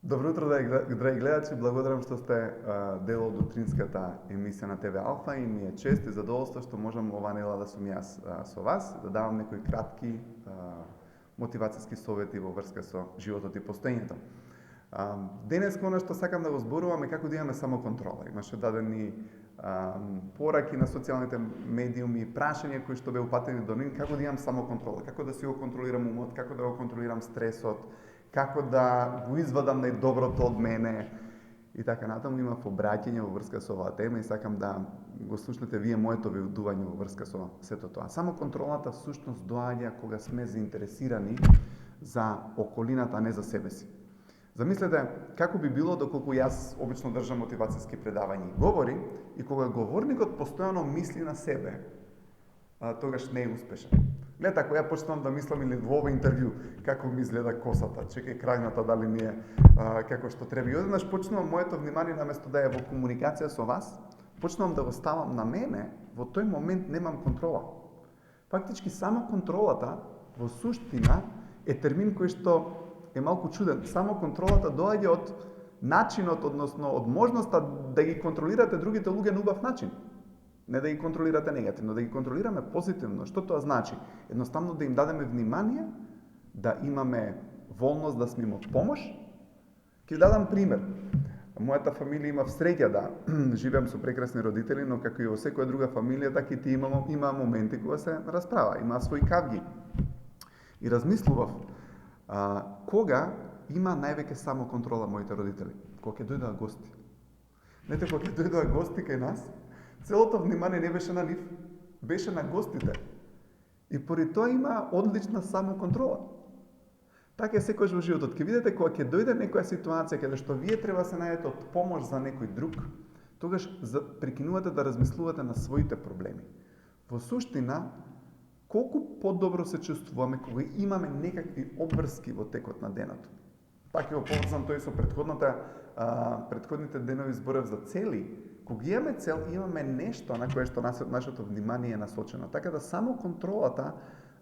Добро утро, драги гледачи. Благодарам што сте дел од утринската емисија на ТВ Алфа и ми е чест и задоволство што можам ова недела да сум јас со вас, да давам некои кратки мотивацијски совети во врска со животот и постоењето. Денес она што сакам да го зборувам е како да имаме самоконтрола. Имаше дадени пораки на социјалните медиуми, прашања кои што бе упатени до нив, како да имам самоконтрола, како да си го контролирам умот, како да го контролирам стресот, како да го извадам најдоброто од мене и така натаму. Имав обраќање во врска со оваа тема и сакам да го слушнете вие моето веудување во врска со сето тоа. Самоконтролата всушност доаѓа кога сме заинтересирани за околината, а не за себе си. Замислете како би било доколку јас обично држам мотивацијски предавања и говори, и кога говорникот постојано мисли на себе, тогаш не е успешен. Гледате, ако ја почнам да мислам или во ова интервју како ми изгледа косата, чекај крајната дали ми е како што треба. И одеднаш почнувам моето внимание наместо да е во комуникација со вас, почнувам да го ставам на мене, во тој момент немам контрола. Фактички само контролата во суштина е термин кој што е малку чуден. Само контролата доаѓа од начинот, односно од можноста да ги контролирате другите луѓе на убав начин. Не да ги контролирате негативно, да ги контролираме позитивно. Што тоа значи? Едноставно да им дадеме внимание, да имаме волност да сме им од помош. Ќе дадам пример. Мојата фамилија има среќа да живеам со прекрасни родители, но како и во секоја друга фамилија, така и ти има моменти кога се расправа, има свои кавги. И размислував, кога има највеќе самоконтрола моите родители? Кога ќе дојдоа гости. Знаете, кога ќе дојдоа гости кај нас, целото внимание не беше на нив, беше на гостите. И поради тоа има одлична самоконтрола. Така е секојаш во животот. Ќе видите кога ќе дојде некоја ситуација каде што вие треба се најдете од помош за некој друг, тогаш прекинувате да размислувате на своите проблеми. Во суштина, колку подобро се чувствуваме кога имаме некакви обврски во текот на денот. Пак ќе го поврзам тој со претходните денови зборев за цели. Кога имаме цел, имаме нешто на кое што нашето внимание е насочено. Така да само контролата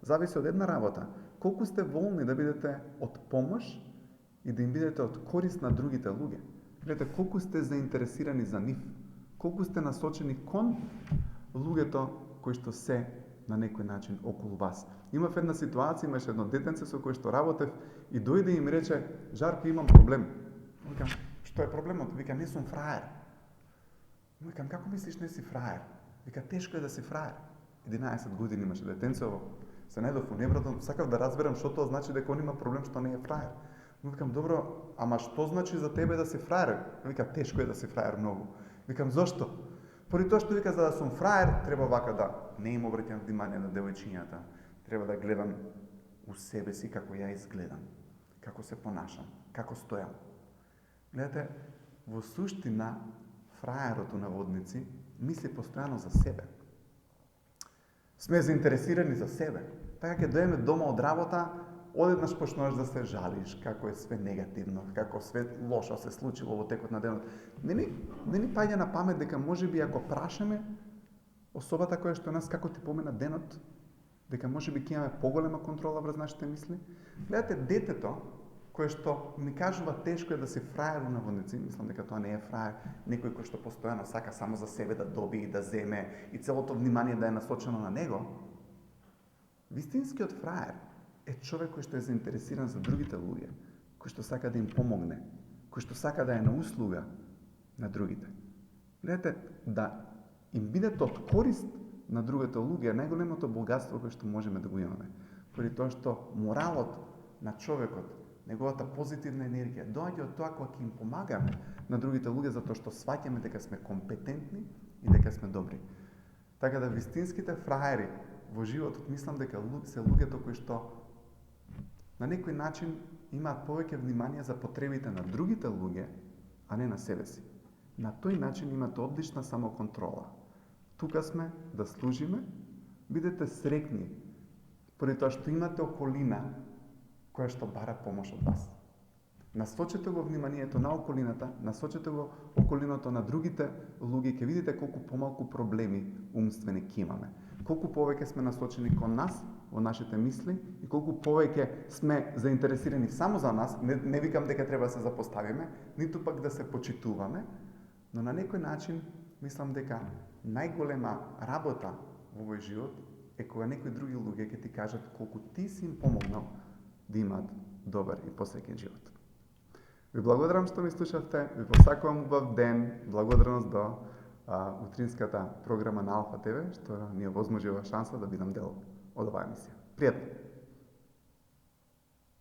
зависи од една работа. Колку сте волни да бидете од помош и да им бидете од корист на другите луѓе. Гледате колку сте заинтересирани за нив. Колку сте насочени кон луѓето кои што се на некој начин околу вас. Имав една ситуација, имаше едно детенце со кое што работев и дојде и ми рече: "Жарко, имам проблем." Викам: "Што е проблемот?" Вика: "Не сум фраер." Викам: "Како мислиш не си фраер?" Вика: "Тешко е да си фраер." 11 години имаше детенцево. Се најдов унебратно, сакав да разберам што тоа значи дека он има проблем што не е фраер. Но викам: "Добро, ама што значи за тебе да си фраер?" Вика: "Тешко е да си фраер многу." Викам: "Зошто?" Поради тоа што вика, за да сум фраер треба вака да не им обраќам внимание на девојчињата, треба да гледам у себе си како ја изгледам, како се понашам, како стојам. Гледате, во суштина фраерот у наводници мисли постојано за себе. Сме заинтересирани за себе. Така ќе дојдеме дома од работа, одеднаш почнуваш да се жалиш, како е све негативно, како све лошо се случило во текот на денот. Не ни паѓа на памет дека можеби ако прашаме особата која што нас како ти помина денот, дека можеби ќе имаме поголема контрола врз нашите мисли. Гледате, детето кое што ми кажува тешко е да си фраер во наводници, мислам дека тоа не е фраер, некој кој што постојано сака само за себе да добие и да земе и целото внимание да е насочено на него. Вистинскиот фраер е човек кој што е заинтересиран за другите луѓе, кој што сака да им помогне, кој што сака да е на услуга на другите. Гледате, да им бидете од корист на другите луѓе е најголемото богатство кое што можеме да го имаме. Поради тоа што моралот на човекот, неговата позитивна енергија доаѓа од тоа кога ќе им помагаме на другите луѓе затоа што сваќаме дека сме компетентни и дека сме добри. Така да вистинските фраери во животот мислам дека се луѓето кои што на некој начин имаат повеќе внимание за потребите на другите луѓе, а не на себе си. На тој начин имате одлична самоконтрола. Тука сме да служиме, бидете среќни поради тоа што имате околина која што бара помош од вас. Насочете го вниманието на околината, насочете го околиното на другите луѓе, ќе видите колку помалку проблеми умствени ќе имаме. колку повеќе сме насочени кон нас во нашите мисли и колку повеќе сме заинтересирани само за нас, не викам дека треба да се запоставиме, ниту пак да се почитуваме, но на некој начин мислам дека најголема работа во овој живот е кога некои други луѓе ќе ти кажат колку ти си им помогнал да имаат добар и посреќен живот. Ви благодарам што ми слушавте, ви посакувам убав ден, благодарност до утринската програма на Алфа ТВ, што ни ја возможи ова шанса да бидам дел од оваа емисија. Пријатно!